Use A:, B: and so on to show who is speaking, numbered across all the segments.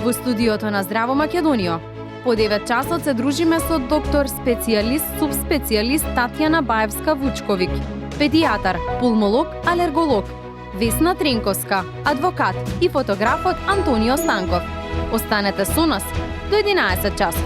A: Во студиото на Здраво Македонија, по 9 часот се дружиме со доктор специјалист, субспецијалист Татјана Баевска-Вучковиќ, педијатар, пулмолог, алерголог, Весна Тренковска, адвокат и фотографот Антонио Станков. Останете со нас до 11 часот.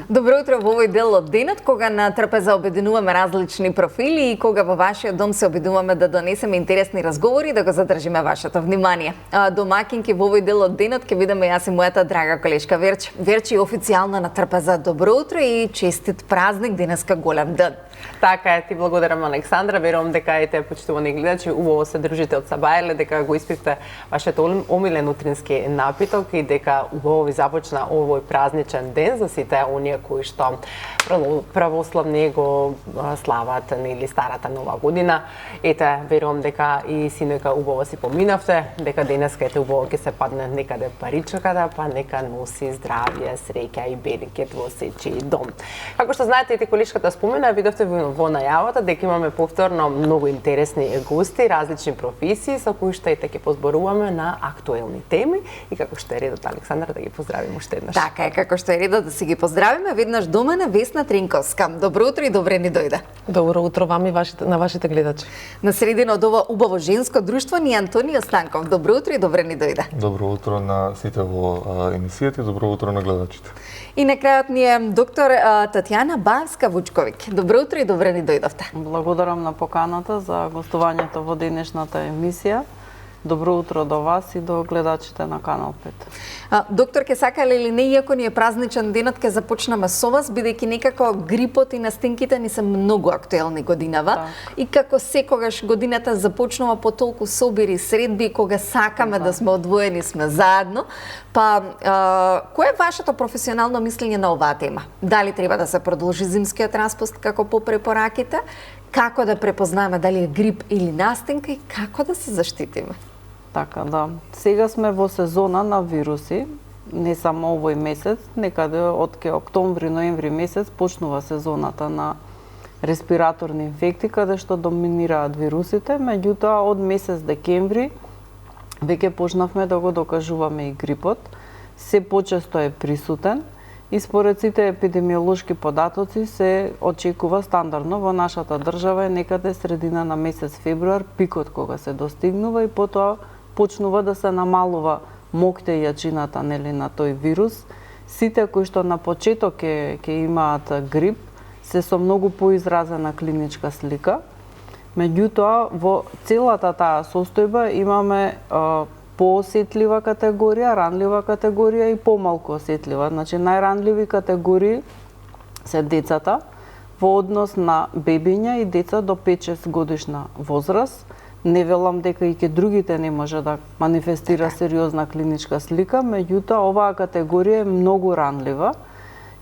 B: Добро утро во овој дел од денот, кога на трпеза обединуваме различни профили и кога во вашиот дом се обидуваме да донесеме интересни разговори и да го задржиме вашето внимание. Домакинки во овој дел од денот ќе бидеме јас и мојата драга колешка Верчи. Верчи официјално на трпеза добро утро и честит празник, денеска голем ден.
C: Така е, ти благодарам Александра, верувам дека и те почитувани гледачи убаво се држите од сабајле, дека го испивте вашиот омилен утрински напиток и дека убаво ви започна овој празничен ден за сите оние кои што православни го слават нели старата нова година. Ете, верувам дека и синојка убаво си поминавте, дека денеска ете убаво ќе се падне некаде паричката, па нека носи здравје, среќа и берекет во сечи дом. Како што знаете, и колешката спомена, видовте во најавата дека имаме повторно многу интересни гости, различни професии со кои што ете ќе позборуваме на актуелни теми и како што е редот Александра да ги поздравиме уште еднаш.
B: Така е, како што е редот да си ги поздравиме, веднаш до мене Весна Тренковска. Добро утро и добре ни дојде.
D: Добро утро вам и на вашите гледачи.
B: На средина од ова убаво женско друштво ни Антонио Станков. Добро утро и добре ни дојде.
E: Добро утро на сите во емисијата и добро утро на гледачите.
B: И на крајот ни е доктор Татјана Баевска-Вучковиќ. Добро утро и добре ни дојдовте.
F: Благодарам на поканата за гостувањето во денешната емисија. Добро утро до вас и до гледачите на Канал 5.
B: Доктор, ке сакале или не, иако ни е празничен денот, ке започнеме со вас, бидејќи некако грипот и настинките ни се многу актуелни годинава.
F: Да.
B: И како секогаш годината започнува по толку собири, средби, кога сакаме да сме одвоени, сме заедно. Па, кој е вашето професионално мислење на оваа тема? Дали треба да се продолжи зимскиот распуст како по препораките? Како да препознаеме дали е грип или настинка и како да се заштитиме?
F: Така, да. Сега сме во сезона на вируси, не само овој месец, некаде од октомври, ноември месец почнува сезоната на респираторни инфекти, каде што доминираат вирусите, меѓутоа од месец декември веќе почнавме да го докажуваме и грипот. Се почесто е присутен и според сите епидемиолошки податоци се очекува стандардно во нашата држава е некаде средина на месец февруар пикот кога се достигнува и потоа почнува да се намалува моќта и јачината нели на тој вирус. Сите кои што на почеток ќе имаат грип се со многу поизразена клиничка слика. Меѓутоа во целата таа состојба имаме поосетлива категорија, ранлива категорија и помалку осетлива. Значи најранливи категории се децата во однос на бебиња и деца до 5-6 годишна возраст. Не велам дека и ке другите не може да манифестира сериозна клиничка слика, меѓутоа оваа категорија е многу ранлива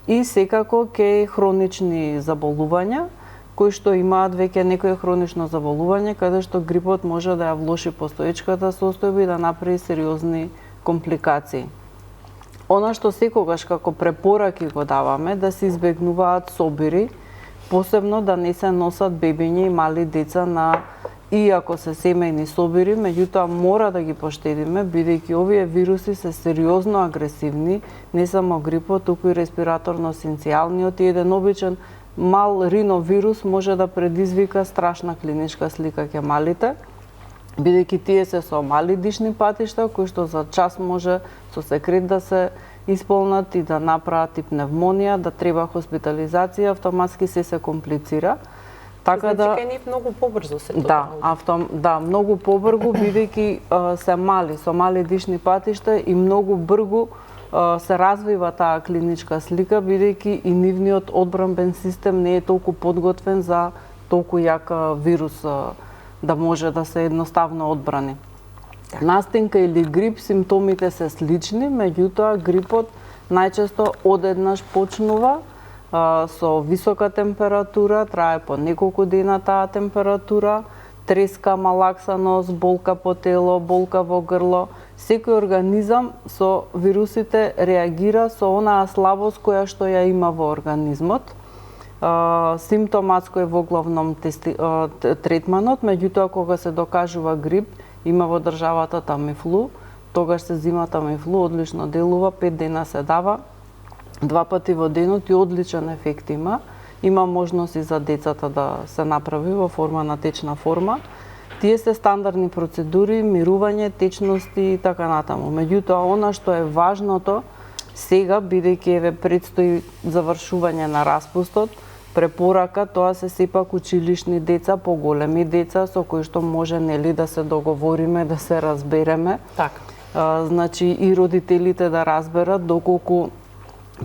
F: и секако ке хронични заболувања кои што имаат веќе некое хронично заболување, каде што грипот може да ја влоши постоечката состојба и да направи сериозни компликации. Она што секогаш како препораки го даваме да се избегнуваат собири, посебно да не се носат бебиња и мали деца на иако се семејни собири, меѓутоа мора да ги поштедиме, бидејќи овие вируси се сериозно агресивни, не само грипот, туку и респираторно-синцијалниот и еден обичен мал риновирус може да предизвика страшна клиничка слика кај малите, бидејќи тие се со мали дишни патишта, кои што за час може со секрет да се исполнат и да направат и пневмонија, да треба хоспитализација, автоматски се комплицира.
C: Така да кај нив многу побрзо се
F: тоа. Да, многу побрзо бидејќи се мали, со мали дишни патишта и многу брзо се развива таа клиничка слика, бидејќи и нивниот одбранбен систем не е толку подготвен за толку јак вирус да може да се едноставно одбрани. Настинка или грип, симптомите се слични, меѓутоа грипот најчесто одеднаш почнува со висока температура, трае по неколку дена таа температура, треска, малаксаност, болка по тело, болка во грло. Секој организам со вирусите реагира со онаа слабост која што ја има во организмот. Симптоматско е во главном третманот, меѓутоа кога се докажува грип, има во државата Тамифлу, тогаш се зима Тамифлу, одлично делува, 5 дена се дава, 2 пати во денот и одличен ефект има. Има можност и за децата да се направи во форма на течна форма. Тие се стандардни процедури, мирување, течности и така натаму. Меѓутоа, она што е важното, сега, бидејќи еве предстои завршување на распустот, препорака тоа се сепак училишни деца, поголеми деца со кои што може нели да се договориме, да се разбереме.
D: Така.
F: Значи и родителите да разберат доколку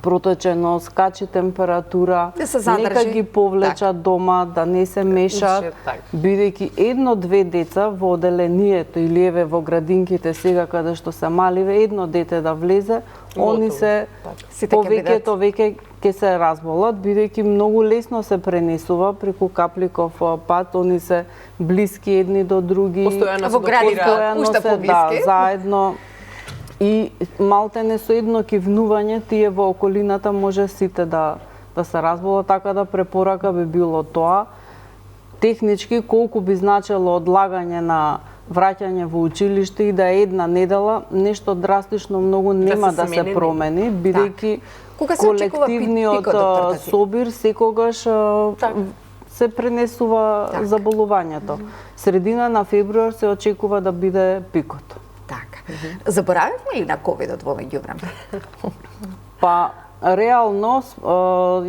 F: протечено, скачи температура,
B: Да се задржи.
F: нека ги повлечат дома, да не се мешат,
C: Така.
F: бидејќи 1-2 деца во оделението или еве во градинките сега каде што се маливе, едно дете да влезе, они се
B: Сите ќе бидат.
F: повеќето веќе ќе се разболат, бидејќи многу лесно се пренесува преку капликов пат, они се блиски едни до други.
C: Постојано
B: Во
C: се
B: градинка,
C: допираат.
B: уште
F: се,
B: поблиски.
F: заедно. И малтене со едно кивнување тие во околината може сите да се разболат, така да препорака би било тоа. Технички колку би значело одлагање на враќање во училиште и да е една недела, нешто драстично многу нема да се
C: смени.
F: промени, бидејќи
B: Кога се очекува
F: колективниот
B: пикот, доктор Татјана?
F: собир секогаш се пренесува заболувањето. Средина на февруар се очекува да биде пикот.
B: Така. Заборавивме ли на ковидот во меѓувреме?
F: Па, реално,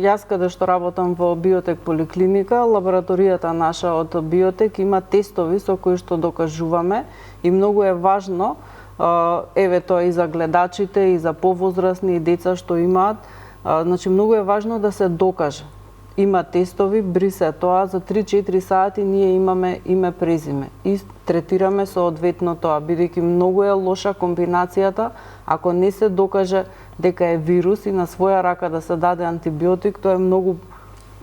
F: јас каде што работам во Биотек поликлиника, лабораторијата наша од Биотек има тестови со кои што докажуваме и многу е важно, еве тоа и за гледачите, и за повозрасни и деца што имаат, значи многу е важно да се докаже. Има тестови, брисе тоа, за 3-4 сати ние имаме име презиме и третираме соодветно тоа, бидејќи многу е лоша комбинацијата, ако не се докаже дека е вирус и на своја рака да се даде антибиотик, тоа е многу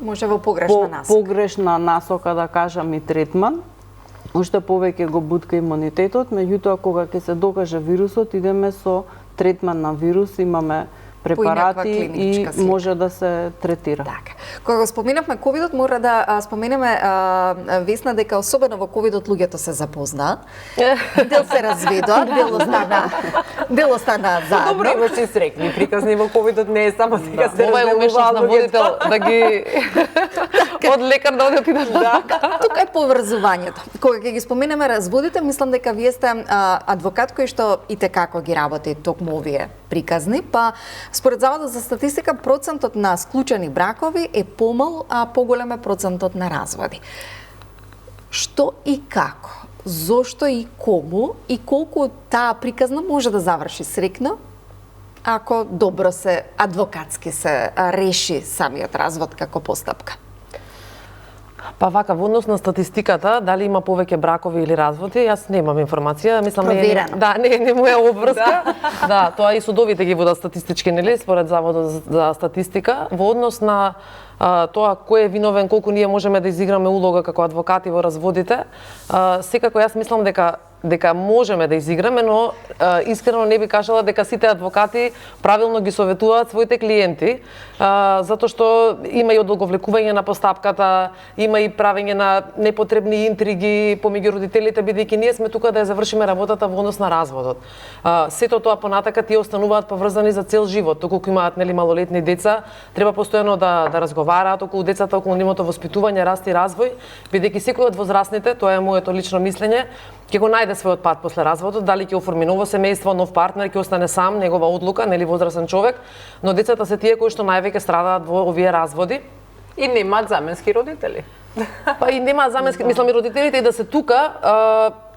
B: Може во погрешна насока.
F: погрешна насока, да кажам, и третман. Уште повеќе го бутка имунитетот, меѓутоа кога ќе се докаже вирусот, идеме со третман на вирус, имаме препарати и
B: клиничка слика.
F: може да се третира.
B: Така. Кога го споменавме ковидот, мора да споменеме Весна дека особено во ковидот луѓето се запознаат. Дел се разведоа, дел остана заедно.
C: Добро, имаш и срекни приказни во ковидот, не е само сега се
D: Ова е умешност на водител да ги од лекар да оде питат.
B: Тука е поврзувањето. Кога ќе ги споменеме разводите, мислам дека вие сте адвокат кој што и текако ги работи токму овие приказни, па според Заводот за статистика процентот на склучени бракови е помал, а поголем е процентот на разводи. Што и како? Зошто и кому и колку таа приказна може да заврши срекно ако добро се адвокатски се реши самиот развод како постапка?
D: Па вака, во однос на статистиката, дали има повеќе бракови или разводи, јас немам информација, мислам
B: Проверено.
D: не му е обврска. Да, тоа и судовите ги водат статистички, нели, според Заводот за статистика. Во однос на тоа кој е виновен, колку ние можеме да изиграме улога како адвокати во разводите, секако јас мислам дека можеме да изиграме, но искрено не би кажала дека сите адвокати правилно ги советуваат своите клиенти, затоа што има и одолговлекување на постапката, има и правење на непотребни интриги помеѓу родителите, бидејќи ние сме тука да ја завршиме работата во однос на разводот. Сето тоа понатака тие остануваат поврзани за цел живот, доколку имаат нели малолетни деца, треба постојано да разговараат околу децата, околу нивното воспитување, раст и развој, бидејќи секој од возрастните, тоа е моето лично мислење, ќе го најде својот пат после разводот, дали ќе оформи ново семејство, нов партнер, ќе остане сам, негова одлука, нели возрасен човек, но децата се тие кои што највеќе страдаат во овие разводи.
C: И немаат заменски родители.
D: Па и нема заменски, мислам и родителите и да се тука,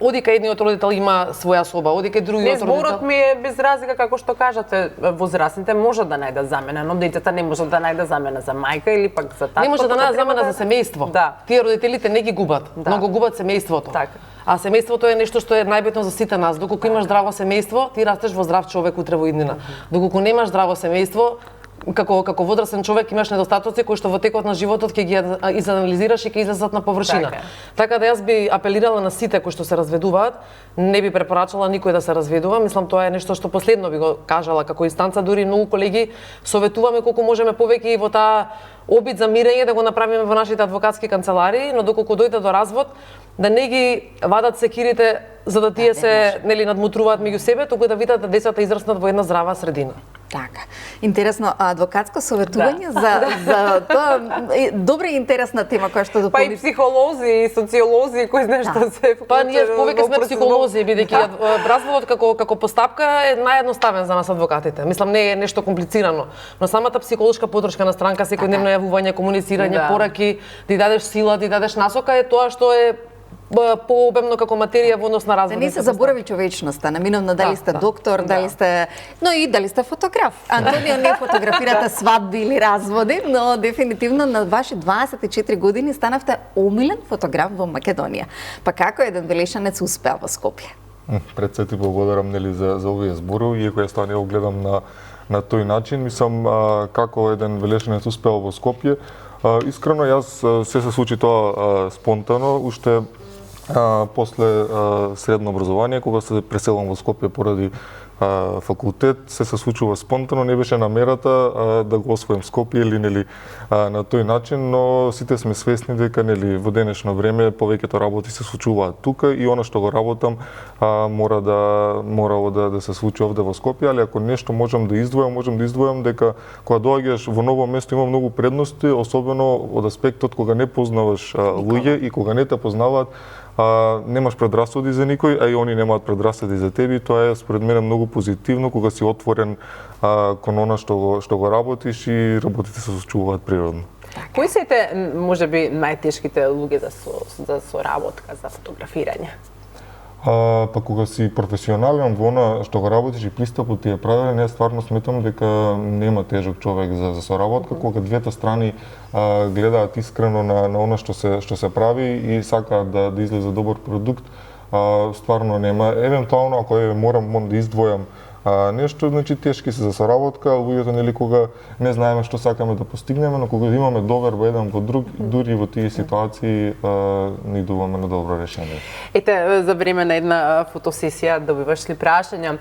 D: одика едниот родител има своја соба, одика и
C: Не,
D: другиот
C: зборот
D: родител.
C: ми е без разлика, како што кажате, возрастните можат да најдат замена, но децата не можат да најдат замена за мајка или пак за татко.
D: Не може да
C: тоа
D: најде
C: треба
D: замена за семејство.
C: Да.
D: Тие родителите не ги губат,
C: Да.
D: но го губат семејството.
C: Така.
D: А семејството е нешто што е најбитно за сите нас. Доколку имаш здраво семејство, ти растеш во здрав човек утре во иднина. Доколку немаш здраво семејство, како возрастен човек имаш недостатоци кои што во текот на животот ќе ги изанализираш и ќе излезат на површина. Така да јас би апелирала на сите кои што се разведуваат, не би препорачала никој да се разведува. Мислам тоа е нешто што последно би го кажала како инстанца, дури многу колеги советуваме колку можеме повеќе и во таа обид за мирење да го направиме во нашите адвокатски канцеларии, но доколку дојде до развод, да не ги вадат секирите за да тие се нели надмутруваат меѓу себе, туку да видат да децата израснат во една здрава средина.
B: Така. Интересно, адвокатско советување за тоа добра и интересна тема која што дополни.
C: Па и психолози, и социолози, кои знаеш што се вклучени.
D: Па ние повеќе сме психолози, бидејќи разводот како постапка е наједноставен за нас адвокатите. Мислам не е нешто комплицирано, но самата психолошка поддршка на странка, секојдневно јавување, комуницирање, пораки, да дадеш сила, да дадеш насока е тоа што е пообемно како материја во однос на разводот.
B: Да не се заборави човечноста, наминовно дали сте доктор, дали сте, но и дали сте фотограф. Антонио, не фотографирате свадби или разводи, но дефинитивно на ваши 24 години станавте омилен фотограф во Македонија. Па како еден Велешанец успеа во Скопје?
E: Пред се ти благодарам нели за овие зборови, иако јас тоа не го гледам на тој начин, мислам како еден Велешанец успеал во Скопје. Искрено јас се случи тоа спонтано, уште после средно образование, кога се преселам во Скопје поради факултет, се случува спонтано, не беше намерата да го освоим Скопје или нели на тој начин, но сите сме свесни дека нели во денешно време повеќето работи се случуваат тука и она што го работам морало да се случи овде во Скопје, али ако нешто можам да издвојам дека кога доаѓаш во ново место има многу предности, особено од аспектот кога не познаваш луѓе и кога не те познаваат, немаш предрасуди за никој, а и они немаат предрасуди за тебе. Тоа е според мене многу позитивно кога си отворен кон она што го работиш и работите се случуваат природно.
C: Кои се можеби најтешките луѓе за соработка, за фотографирање?
E: Па кога си професионален во она што го работиш и пристапот ти е правилен, јас стварно сметам дека нема тежок човек за соработка, кога двете страни гледаат искрено на она што се прави и сакаат да излезе добар продукт, стварно нема. Евентуално ако морам да издвојам нешто, значи тешки се за соработка, луѓето нели кога не знаеме што сакаме да постигнеме, но кога имаме доверба еден во друг, дури во тие ситуации не идуваме на добро решение.
C: Ете, за време на една фотосесија добиваш ли прашања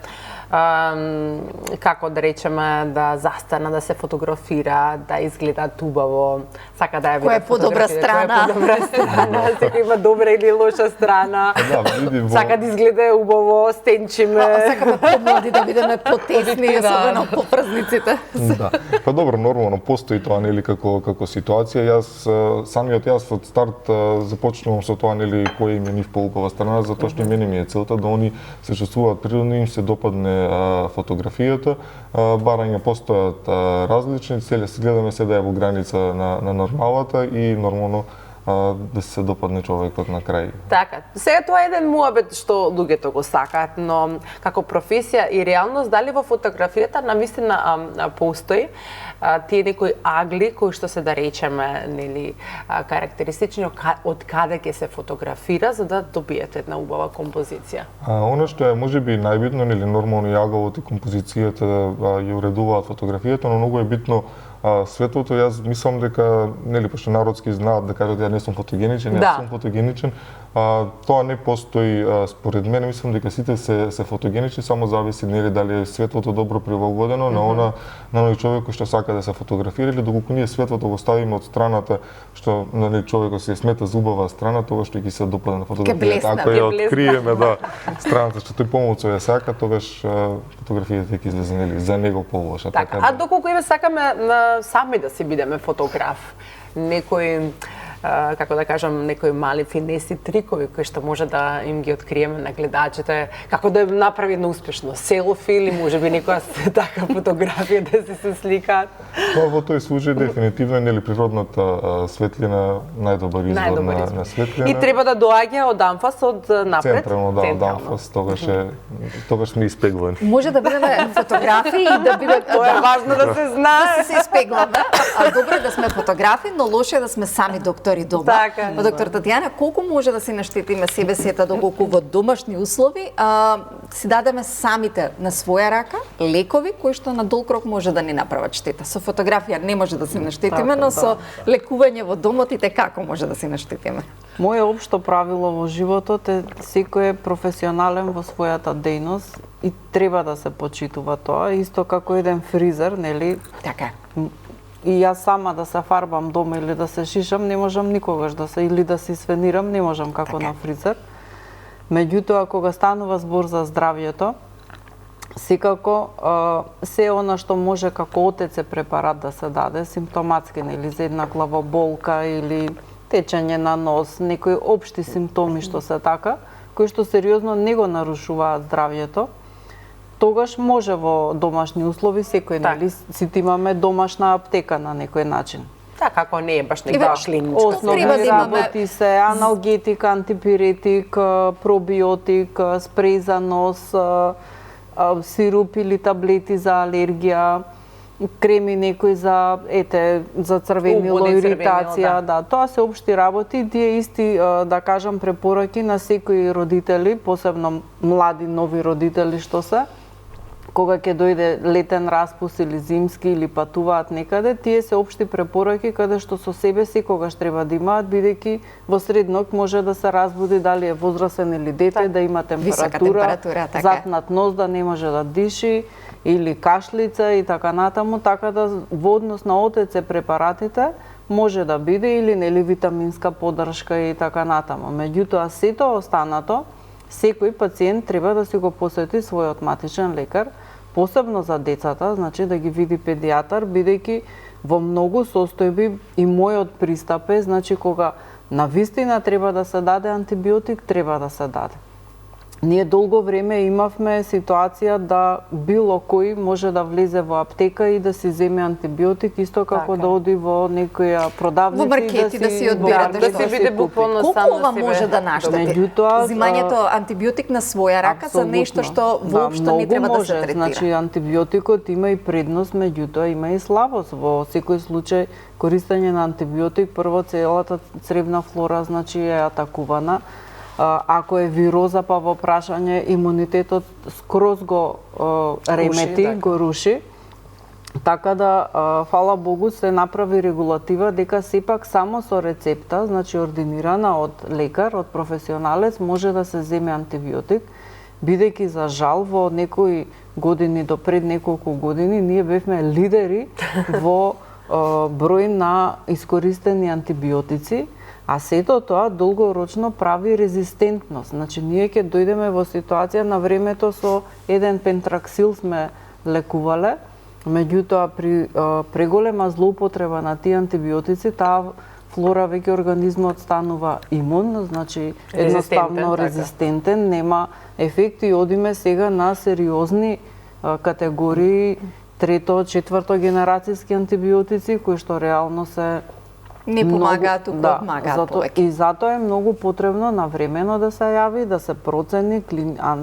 C: како да речеме да застана, да се фотографира, да изгледа убаво, сака да ја види
B: подобра страна.
C: Која е подобра страна, секој има добра или лоша страна. Сака да изгледа убаво, стенчиме.
B: Сакаме помлади да бидеме потесни, особено по празниците.
E: Да. Па добро, нормално постои тоа нели како ситуација. Самиот јас од старт започнувам со тоа нели која им е нив поубава страна, затоа што мене ми е целта да они се чувствуваат природно, им се допадне фотографијата, барања постојат различни, се гледаме се да е во граница на нормалата и нормално да се допадне човекот на крај.
C: Така, сега тоа е еден муабет што луѓето го сакаат, но како професија и реалност, дали во фотографијата навистина постои тие некои агли кои што се да речеме нели карактеристични од каде ќе се фотографира за да добиете една убава композиција?
E: Она што е можеби најбитно нели нормално и агалот и композицијата ја уредуваат фотографијата, но многу е битно светлото. Јас мислам дека нели пошто народски знаат да кажат ја не сум фотогеничен, јас сум фотогеничен. Тоа не постои според мене, мислам дека сите се фотогенични, само зависи нели дали е светлото добро привогодено на оној човек кој што сака да се фотографира, или доколку ние светлото го ставиме од страната што нели човекот се смета за убава страна, тоа што ќе се допадне на фотографијата. Ако ја откриеме страната што тој помалку ја сака, тогаш фотографијата ќе излезе нели за него полоша.
C: Така, а доколку сакаме сами да си бидеме фотограф, некој како да кажам, некои мали финеси, трикови кои што може да им ги откриеме на гледачите, како да направи едно успешно селфи или можеби некоја така фотографија да се сликаат?
E: Тоа во тој случај дефинитивно нели природната светлина најдобар извор на светлина.
C: И треба да доаѓа од анфас од напред.
E: Централно, од анфас, тогаш сме испеглани.
B: Може да бидеме фотографи и да биде
C: тоа е важно да се знае.
B: Да се испегламе. А добро е да сме фотографи, но лошо е да сме сами доктори фактори дома.
C: Така.
B: Па, доктор Татјана, колку може да си наштетиме себе сета доколку во домашни услови си дадеме самите на своја рака лекови кои што на долг рок може да ни направат штета. Со фотографија не може да си наштетиме, но со лекување во домот и како може да си наштетиме.
F: Моје општо правило во животот е секој е професионален во својата дејност и треба да се почитува тоа, исто како еден фризер, нели?
B: Така.
F: И јас сама да се фарбам дома или да се шишам, не можам никогаш да се, или да се свенирам, не можам како на фризер. Меѓутоа, кога станува збор за здравјето, секако се она што може како ОТЦ препарат да се даде, симптоматски, нели, за една главоболка или течење на нос, некои општи симптоми што се така, кои што сериозно не го нарушуваат здравјето, тогаш може во домашни услови секој, нели, сите имаме домашна аптека на некој начин.
C: Така, како не е баш некоја клиничка.
F: Основни
B: Треба да имаме-
F: работи се аналгетик, антипиретик, пробиотик, спреј за нос, сируп или таблети за алергија, креми некои за за црвенило,
C: Убоден
F: иритација,
C: црвенило,
F: да. Тоа се општи работи, тие исти да кажам препораки на секои родители, посебно млади нови родители што се, кога ќе дојде летен распуст или зимски или патуваат некаде, тие се општи препораки каде што со себе секогаш треба да имаат, бидејќи во среднок може да се разбуди дали е возрасен или дете, да има
B: Висока
F: температура,
B: температура, така.
F: зад над нос да не може да диши или кашлица и така натаму, така да во однос на ОТЦ препаратите може да биде или нели витаминска поддршка и така натаму. Меѓутоа сето останато секој пациент треба да си го посети својот матичен лекар, посебно за децата, значи да ги види педијатар, бидејќи во многу состојби и мојот пристап е, значи кога навистина треба да се даде антибиотик, треба да се даде. Ние долго време имавме ситуација да било кој може да влезе во аптека и да си земе антибиотик, исто како
C: Така.
F: да оди во некоја продавница
B: Во маркети да си одбирате
C: Да
B: што
C: се
B: си
C: биде
F: купи.
C: буквално
B: Колку
C: сам
B: ова
C: на себе.
B: може да наштети?
F: Меѓутоа,
B: Зимањето антибиотик на своја рака за нешто што воопшто не треба да се третира.
F: Значи антибиотикот има и предност, меѓутоа има и слабост. Во секој случај користење на антибиотик, прво целата цревна флора значи е атакувана. Ако е вироза, па во прашање имунитетот скроз го ремети,
C: така.
F: го руши. Така да, фала Богу, се направи регулатива дека сепак само со рецепта, значи ординирана од лекар, од професионалец, може да се земе антибиотик, бидејќи за жал во некои години, до пред неколку години, ние бевме лидери во број на искористени антибиотици, а сето тоа долгорочно прави резистентност. Значи, ние ќе дојдеме во ситуација на времето со еден пентраксил сме лекувале, меѓутоа при преголема злоупотреба на тие антибиотици, таа флора веќе организмот станува имун, значи едноставно
C: така.
F: резистентен, нема ефект и одиме сега на сериозни категории трето, четврто генерацијски антибиотици кои што реално се
B: Не помагаат, туку помагаат повеќе.
F: И затоа е многу потребно навремено да се јави, да се процени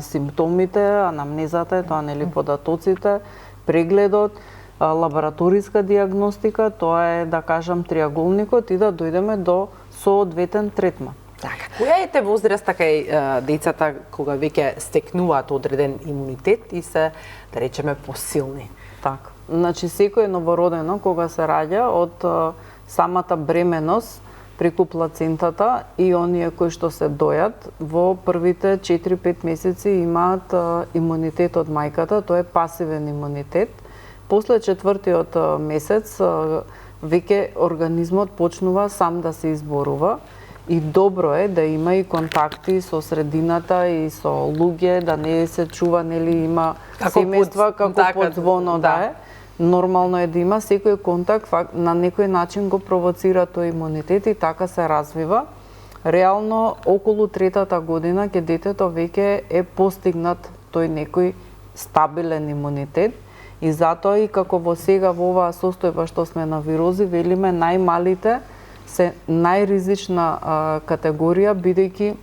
F: симптомите, анамнезата, тоа нели податоците, прегледот, лабораториска диагностика, тоа е да кажам триаголникот и да дојдеме до соодветен третман.
B: Така.
C: Која е те возраста кај децата кога веќе стекнуваат одреден имунитет и се, да речеме, посилни?
F: Така. Значи секој новородено кога се раѓа од самата бременост преку плацентата и оние кои што се дојат во првите 4-5 месеци имаат имунитет од мајката, тоа е пасивен имунитет. После четвртиот месец веќе организмот почнува сам да се изборува и добро е да има и контакти со средината и со луѓе, да не се чува нели има семејства како под звоно да е. Нормално е да има секој контакт, на некој начин го провоцира тој имунитет и така се развива. Реално, околу третата година ке детето веќе е постигнат тој некој стабилен имунитет и затоа и како во сега во оваа состојба што сме на вирози, велиме најмалите се најризична категорија, бидејќи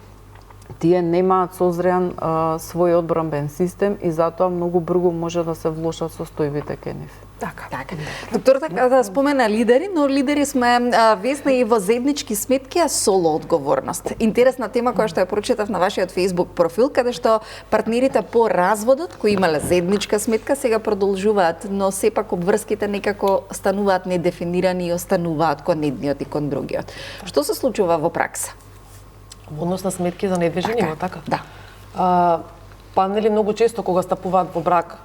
F: тие немаат созреан свој одбранбен систем и затоа многу брзо може да се влошат состојбите кај нив.
B: Така. Доктор, така да спомена лидери, но лидери сме Весна и во заеднички сметки, а соло одговорност. Интересна тема која што ја прочитав на вашиот Facebook профил, каде што партнерите по разводот кои имале заедничка сметка сега продолжуваат, но сепак обврските некако стануваат недефинирани и остануваат кон едниот и кон другиот. Што се случува во пракса?
D: Во однос на сметки за недвижен имот, така?
B: Да.
D: Па нели многу често кога стапуваат во брак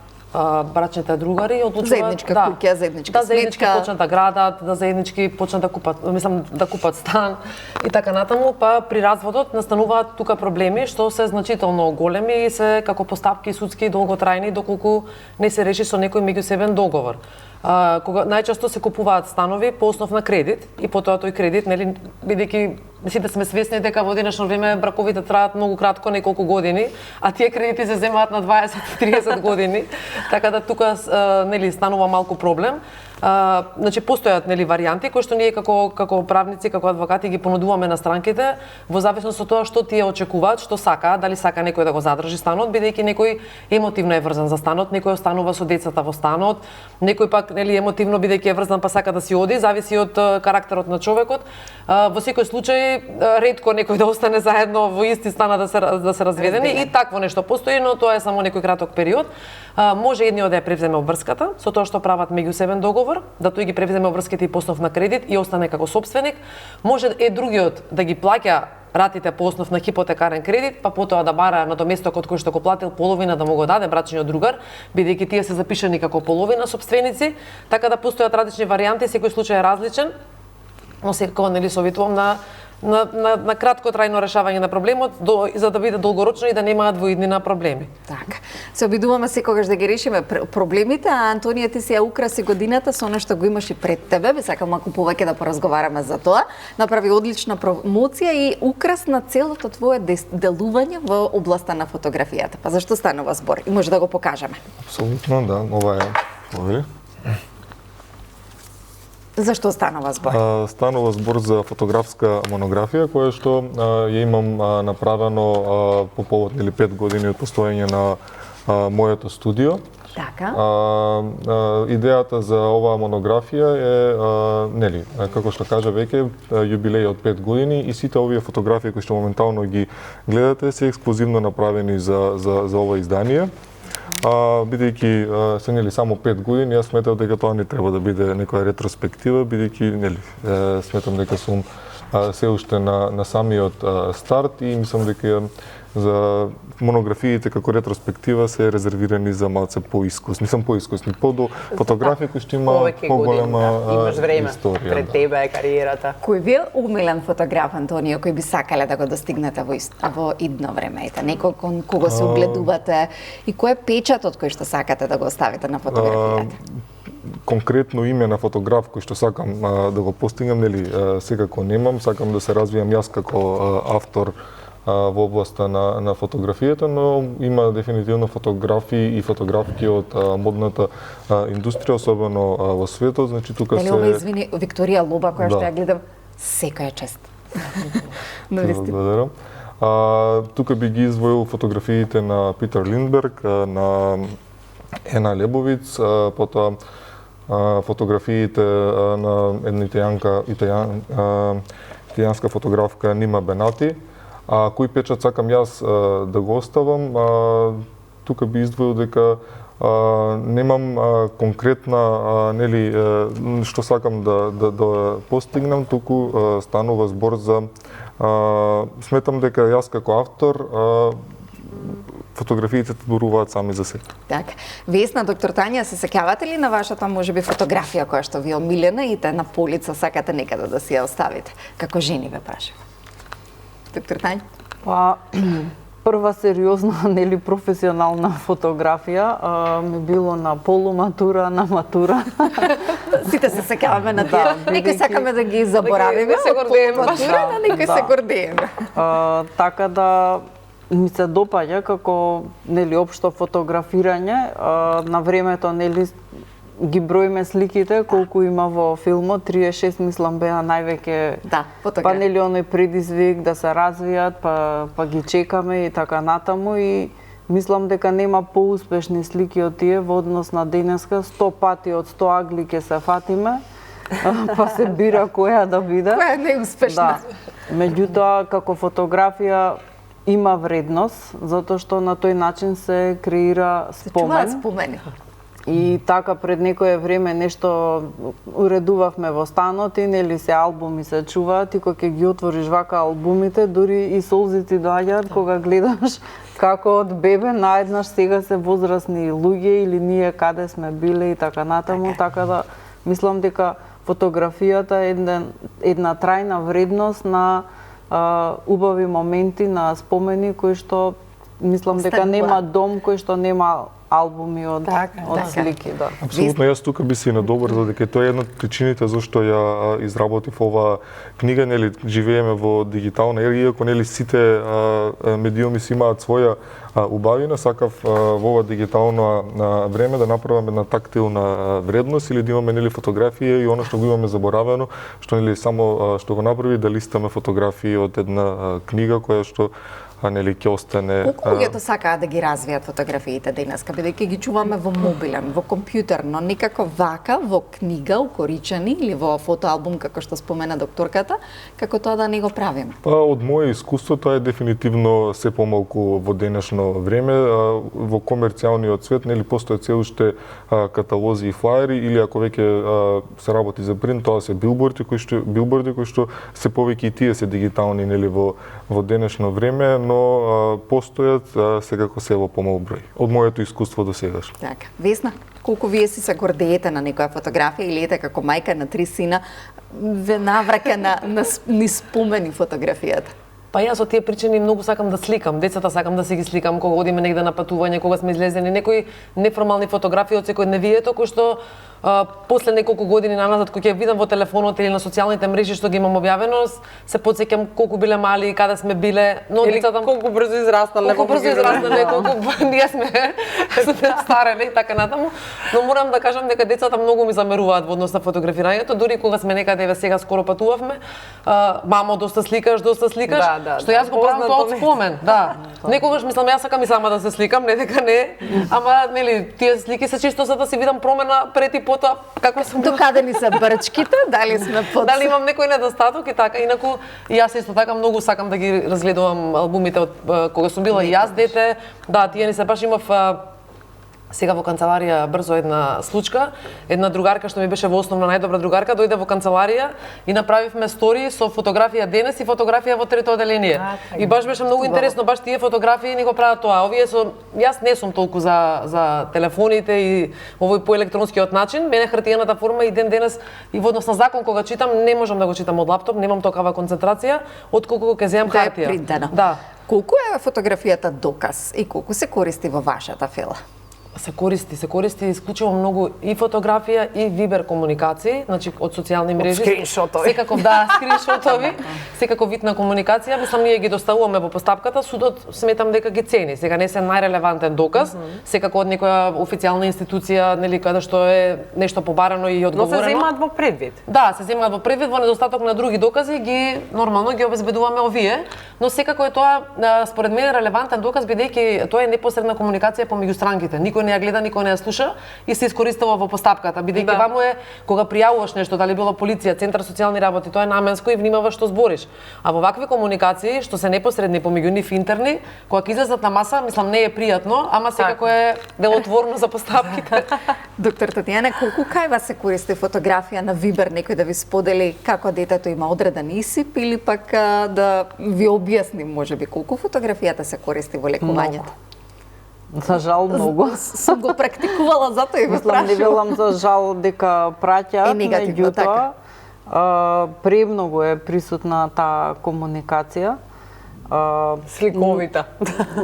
D: брачните другари одлучуваат
B: заедничка куќа, заедничка
D: заеднички
B: сметка,
D: почнат да градат, да заеднички почнат да купат, да купат стан и така натаму, па при разводот настануваат тука проблеми што се значително големи и се како постапки судски и долготрајни доколку не се реши со некој меѓусебен договор. Кога најчесто се купуваат станови по основ на кредит и потоа тој кредит, нели, бидејќи сите сме свесни дека во денешно време браковите траат многу кратко, неколку години, а тие кредити се земаат на 20-30 години, така да тука нели станува малку проблем. Значи постојат нели варијанти кои што ние како правници, како адвокати ги понудуваме на странките во зависност од тоа што тие очекуваат, што сакаат, дали сака некој да го задржи станот, бидејќи некој емотивно е врзан за станот, некој останува со децата во станот, некој пак нели емотивно бидејќи е врзан па сака да си оди, зависи од карактерот на човекот. Во секој случај ретко некој да остане заедно во исти стана да се разведени и такво нешто постои, но тоа е само некој краток период. Може едниот да ја превземе обврската со тоа што прават меѓусебен договор, да тој ги превземе обврските и по основ на кредит и остане како сопственик. Може другиот да ги плаќа ратите по основ на хипотекарен кредит, па потоа да бара надоместокот кој што го платил половина да му го даде брачниот другар, бидејќи тие се запишани како половина сопственици, така да постојат различни варијанти, секој случај е различен, но секако нели советувам на кратко трајно решавање на проблемот за да биде долгорочно и да немаат воиднина проблеми.
B: Така. Се обидуваме секогаш да ги решиме проблемите, а Антонија ти си ја украси годината со она што го имаш и пред тебе. Би сакам малку повеќе да поразговараме за тоа. Направи одлична промоција и украсна целото твое делување во областа на фотографијата. Па зашто станува збор? И може да го покажеме.
E: Апсолутно, да. Ова е овие.
B: Зашто станува збор?
E: Станува збор за фотографска монографија која што ја имам направено по повод или 5 години од постоење на моето студио.
B: Така.
E: Идејата за оваа монографија е нели, како што кажа веќе, јубилеј од 5 години и сите овие фотографии кои што моментално ги гледате се ексклузивно направени за ова издание. Бидејќи се нели само 5 години, јас сметав дека тоа не треба да биде некоја ретроспектива, бидејќи нели сметам дека сум се уште на самиот старт и мислам дека за монографиите како ретроспектива се резервирани за малце поискусни, подо фотографија кои што има поголема историја.
C: Пред тебе е кариерата.
B: Кој ви е умилен фотограф, Антонио, кој би сакале да го достигнете во идно време? Некој кон кого се огледувате и кој е печатот кој што сакате да го оставите на фотографијата?
E: Конкретно име на фотограф кој што сакам да го постигнам, нели секако немам, сакам да се развијам јас како автор во областа на фотографијата, но има дефинитивно фотографии и фотографки од модната индустрија, особено во светот, значи тука се...
B: Ова извини, Викторија Лоба, која што ја гледам, секоја чест.
E: Благодарам. Тука би ги издвоил фотографиите на Питер Линдберг, на Ена Лебовиц, потоа фотографиите на една италијанска фотографка Нима Бенати. Кој печат сакам јас да го оставам, тука би издвоил дека немам конкретна нели што сакам да постигнам, туку станува збор за сметам дека јас како автор фотографиите зборуваат сами за себе.
B: Така. Весна, доктор Тања, се сеќавате ли на вашата можеби фотографија која што ви е омилена и на полица сакате некаде да си ја оставите? Како жени ве прашувам. Доктор Тања?
F: Па, прва сериозна, нели професионална фотографија ми било на полуматура, на матура.
B: Сите се сеќаваме на тие. Некои сакаме да ги заборавиме,
C: се гордееме.
B: Матура, на некои се гордееме.
F: Така да ми се допаѓа како нели општо фотографирање, на времето нели ги броиме сликите колку има во филмот, 36 мислам беа највеќе.
B: Да,
F: па нели оној предизвик да се развијат, па ги чекаме и така натаму и Мислам дека нема поуспешни слики од тие во однос на денеска. 100 пати од 100 агли ќе се фатиме, па се бира која да биде.
B: Која е неуспешна?
F: Да. Меѓутоа, како фотографија има вредност, затоа што на тој начин се креира
B: Чуваат
F: спомен.
B: спомени.
F: И така пред некое време нешто уредувавме во станот и нели се албуми се чуваат и кога ќе ги отвориш вака албумите, дури и солзите доаѓаат кога гледаш како од бебе наеднаш сега се возрасни луѓе или ние каде сме биле и така натаму, така да мислам дека фотографијата е една трајна вредност на убави моменти, на спомени кои што мислам дека нема дом кој што нема албуми од слики, да.
E: Апсолутно, јас тука би се надобар, додека тоа е една од причините зашто ја изработив оваа книга, нели живееме во дигитална ера, иако нели сите медиуми си имаат своја убавина, сакав во ова дигитално време да направам една тактилна вредност или да имаме нели фотографија и она што го имаме заборавено, што нели само што го направи да листаме фотографии од една книга која што нели ќе остане.
B: Колку луѓето сакаат да ги развијат фотографиите денеска, бидејќи ги чуваме во мобилен, во компјутер, но никако вака во книга укоричени или во фотоалбум како што спомена докторката, како тоа да не го правиме?
E: Па од мое искуство тоа е дефинитивно се помалку во денешно време. Во комерцијалниот свет нели постојат се уште каталози и флаери или ако веќе се работи за принт, тоа се билборди кои што се повеќе и тие се дигитални нели во денешно време, но постојат секако се во помал број. Од моето искуство до сегаш.
B: Така. Весна, колку вие си се гордеете на некоја фотографија или ете како мајка на 3 сина ве навраќа на спомени фотографијата?
D: Па јас од тие причини многу сакам да сликам. Децата сакам да си ги сликам кога одиме негде на патување, кога сме излезени некои неформални фотографии од секојдневието кои што после неколку години наназад кога ќе видам во телефонот или на социјалните мрежи што ги имам објавено, се потсеќам колку биле мали и каде сме биле, но децата
C: колку брзо израснале,
D: колку ние сме стареле и така натаму, но морам да кажам дека децата многу ми замеруваат во однос на фотографирањето, дури кога сме некаде еве сега скоро патувавме, мамо доста сликаш, што јас го правам тоа од спомен, да. Некогаш мислам јас сакам и сама да се сликам, не дека не, ама нели тие слики се чисто за да си видам промена пред и потоа како сум.
B: Докаде ни се брчките, дали сме
D: дали имам некој недостаток и така. Инаку јас исто така многу сакам да ги разгледувам албумите од кога сум била и јас дете. Да, тие ни се баш имав сега во канцеларија брзо една случка. Една другарка што ми беше во основна најдобра другарка дојде во канцеларија и направивме стори со фотографија денес и фотографија во трето оделение. И баш беше многу интересно, баш тие фотографии ни го прават тоа. Овие јас не сум толку за телефоните и овој по електронскиот начин. Мене хартиената форма и ден денес и во однос на закон кога читам не можам да го читам од лаптоп, немам такава концентрација отколку кога ќе земам хартија.
B: Да. Колку е фотографијата доказ и колку се користи во вашата фела?
D: Се користи исклучиво многу и фотографија и вибер комуникации, значи од социјални мрежи.
C: Скриншотови.
D: Секако да, скриншотови, секако вид на комуникација. Мислам ние ги доставуваме во постапката, судот сметам дека ги цени. Сега не се најрелевантен доказ, секако од некоја официјална институција, нели каде што е нешто побарано и одговорено.
C: Но се земаат во предвид.
D: Да, се земаат во предвид, во недостаток на други докази ги нормално ги обезбедуваме овие, но секако е тоа според мене релевантен доказ бидејќи тоа е непосредна комуникација помеѓу странките. Никој не ја гледа, никој не ја слуша и се искористува во постапката, бидејќи ваму е кога пријавуваш нешто, дали било полиција, центар социјални работи, тоа е наменско и внимаваш што збориш. А во вакви комуникации што се непосредни помеѓу нив интерни, кога ќе излезат на маса, мислам не е пријатно, ама секако е делотворно за постапките.
B: Доктор Татјана, колку кај вас се користи фотографија на Вибер, некој да ви сподели како детето има одреден исип или пак да ви објасни можеби колку фотографијата се користи во лекувањето?
F: За жал многу.
B: Сум го практикувала, затоа и ве
F: Мислам, не велам за жал дека праќаат, меѓутоа премногу е присутна таа комуникација.
C: Сликовита.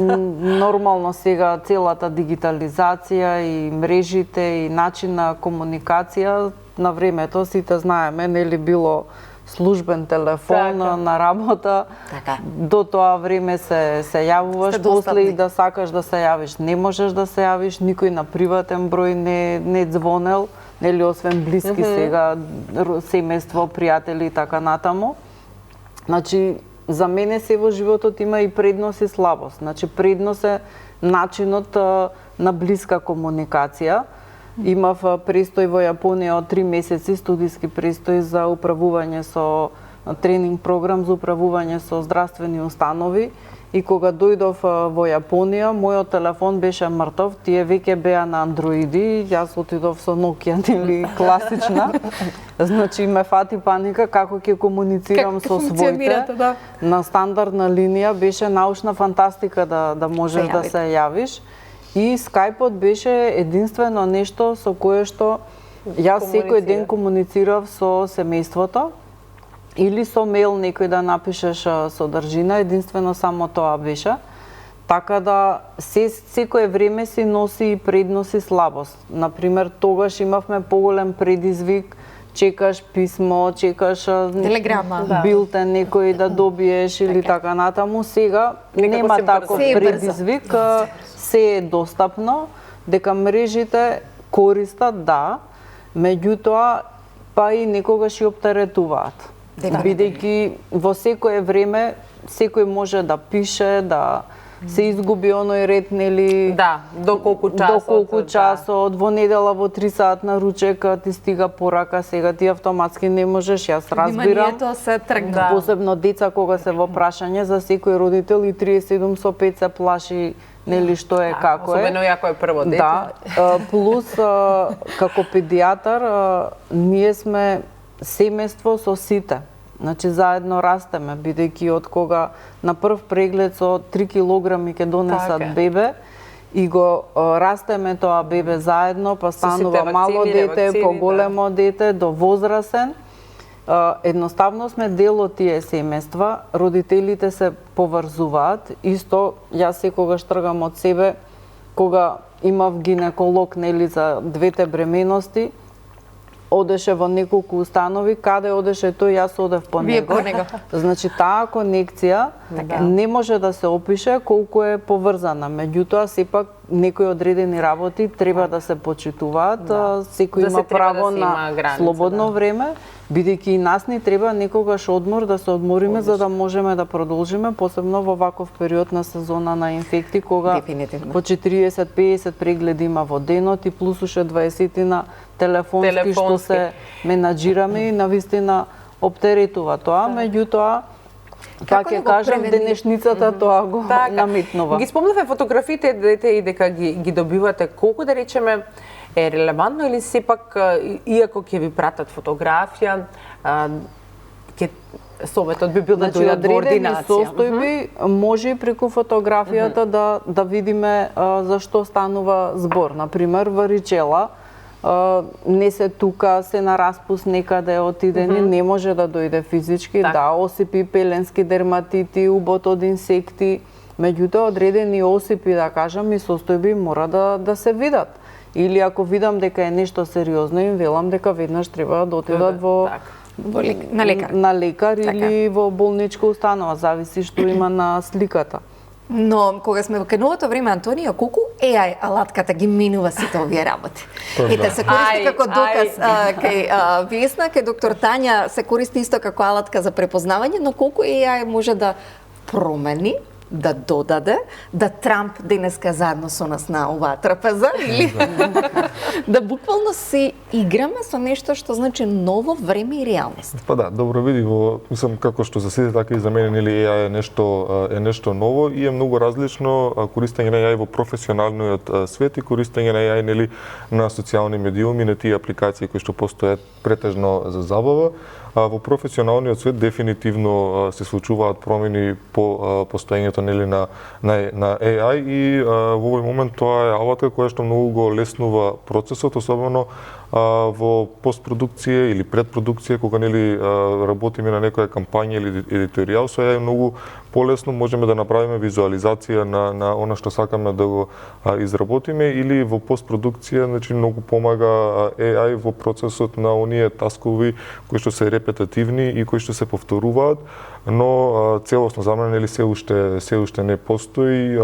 F: Нормално сега целата дигитализација и мрежите и начин на комуникација на времето сите знаеме, нели било службен телефон на работа.
B: Така.
F: До тоа време се јавуваш, после и да сакаш да се јавиш, не можеш да се јавиш, никој на приватен број не звонел, нели освен блиски сега, семејство, пријатели и така натаму. Значи, за мене се во животот има и предност и слабост. Значи, предност е начинот на блиска комуникација. Имав престој во Јапонија од 3 месеци, студиски престој за управување со тренинг програм за управување со здравствени установи. И кога дојдов во Јапонија, мојот телефон беше мртов, тие веќе беа на андроиди, јас отидов со Nokia, нели, класична. Значи ме фати паника како ќе комуницирам со своите.
B: Да.
F: На стандардна линија беше научна фантастика да можеш да се јавиш. И Скајпот беше единствено нешто со кое што јас секој ден комуницирав со семејството. Или со мејл некој да напишеш содржина, единствено само тоа беше. Така да секое време си носи и предност и слабост. Например, тогаш имавме поголем предизвик, чекаш писмо, чекаш
B: телеграма,
F: билтен некој да добиеш или така натаму. Сега нема таков предизвик, се е достапно, дека мрежите користат, да, меѓутоа па и некогаш и оптеретуваат. Бидејќи во секое време секој може да пише, да се изгуби оној ред, нели?
C: Да, до колку
F: часот, во недела во 3 сат на ручек ти стига порака, сега ти автоматски не можеш, јас разбирам.
B: Вниманието се тргна.
F: Посебно деца кога се во прашање, за секој родител и 37 со 5 се плаши, нели, што е, како е.
C: Особено јако е прво дете.
F: Да, плюс како педијатар ние сме семејство со сите. Значи заедно растеме, бидејќи од кога на прв преглед со 3 килограми ќе донесат бебе и го растеме тоа бебе заедно, па станува мало дете, поголемо дете, до возрасен. Едноставно сме дел од тие семејства, родителите се поврзуваат. Исто, јас секогаш тргам од себе, кога имав гинеколог, нели, за двете бременности, одеше во неколку установи, каде одеше тој, јас одев по него. Значи, таа конекција не може да се опише колку е поврзана. Меѓутоа, сепак, некои одредени работи треба да се почитуваат, секој има право на слободно време, бидејќи и нас ни треба некогаш одмор да се одмориме за да можеме да продолжиме, посебно во ваков период на сезона на инфекти, кога по 40-50 прегледи има во денот и плюс уште 20 телефонски што се менаџираме и навистина оптеретува тоа, меѓутоа па ќе кажам денешницата тоа го наметнува.
C: Ги спомнавме фотографиите дете и дека ги добивате, колку да речеме е релевантно или сепак иако ќе ви пратат фотографија, ќе советот би бил да дојдат во ординација.
F: Состојби може и преку фотографијата да видиме за што станува збор. Например, варичела не се тука, се на распуст некаде отидени, не може да дојде физички, да, осипи, пеленски дерматити, убот од инсекти, меѓутоа одредени осипи, да кажам, и состојби мора да се видат. Или ако видам дека е нешто сериозно, им велам дека веднаш треба да отидат на лекар или во болничка установа, зависи што има на сликата.
B: Но кога сме во новото време, Антонио, колку AI алатката ги минува сите овие работи? Ете, се користи како доказ кај Весна, кај доктор Тања се користи исто како алатка за препознавање, но колку AI може да промени, да додаде, да Трамп денеска заедно со нас на оваа трапеза, или да буквално се играме со нешто што значи ново време и реалност.
E: Па да, добро види, мислам како што за сите така и за мене, нели, AI е нешто ново и е многу различно користење на AI во професионалниот свет и користење на AI, нели, на социјални медиуми, на тие апликации кои што постојат претежно за забава. Во професионалниот свет дефинитивно се случуваат промени по постоењето, нели, на AI и во овој момент тоа е алатка која што многу го леснува процесот, особено во постпродукција или предпродукција, кога, нели, работиме на некоја кампања или едиторијал, со AI е многу полесно можеме да направиме визуализација на она што сакаме да го изработиме, или во постпродукција, значи многу помага AI во процесот на оние таскови кои што се репетативни и кои што се повторуваат, но целосно за мене, нели, се уште не постои,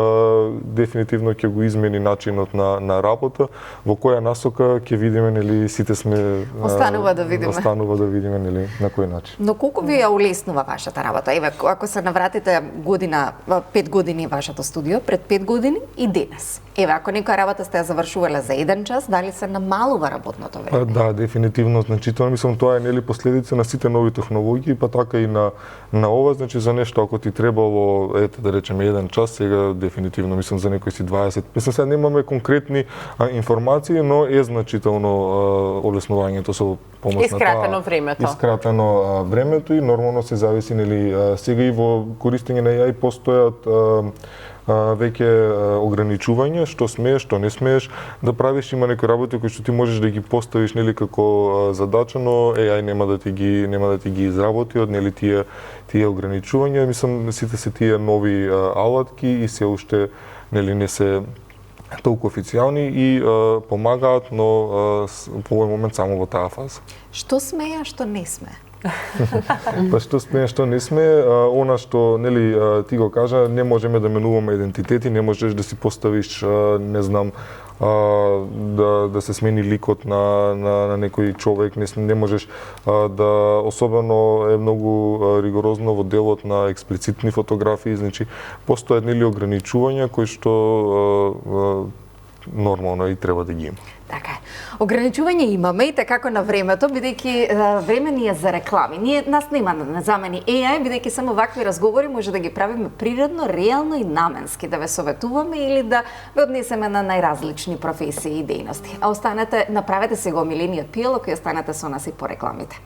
E: дефинитивно ќе го измени начинот на работа, во која насока ќе видиме, нели, и сите сме
B: Останува да видиме.
E: Останува да видиме нели на кој начин.
B: Но колку ви ја улеснува вашата работа? Еве, ако се навратите 5 години вашето студио, пред 5 години и денес. Еве, ако некоја работа сте ја завршувале за 1 час, дали се намалува работното време?
E: Да, дефинитивно, значително. Мислам, тоа е нели последица на сите нови технологии, па така и на ова, значи за нешто ако ти требало, ете да речеме 1 час, сега дефинитивно мислам за некој си 20. Мислам сега немаме конкретни информации, но е значително олеснувањето со помош на
C: Искратено времето.
E: Искратено времето и нормално се зависи нели сега и во користење на AI постојат веќе ограничувања, што смееш, што не смееш да правиш, има некои работи кои што ти можеш да ги поставиш нели како задача, но AI нема да ти ги изработи од нели тие ограничувања. Мислам сите се тие нови алатки и се уште нели не се толку официјални и помагаат, но по овој момент само во таа фаза.
B: Што смее, а што не смее?
E: Па што смее, што не смее, она што нели ти го кажа, не можеме да менуваме идентитети, не можеш да си поставиш не знам да се смени ликот на некој човек, не можеш да, особено е многу ригорозно во делот на експлицитни фотографии, значи постојат нели ограничувања кои што нормално и треба да ги има.
B: Така е. Ограничување имаме и така како на времето, бидејќи време ни е за реклами. Нас нема да не замени AI, бидејќи само вакви разговори може да ги правиме природно, реално и наменски, да ве советуваме или да ве однесеме на најразлични професии и дејности. А останете, направете сега омилениот пијалок и останете со нас и по рекламите.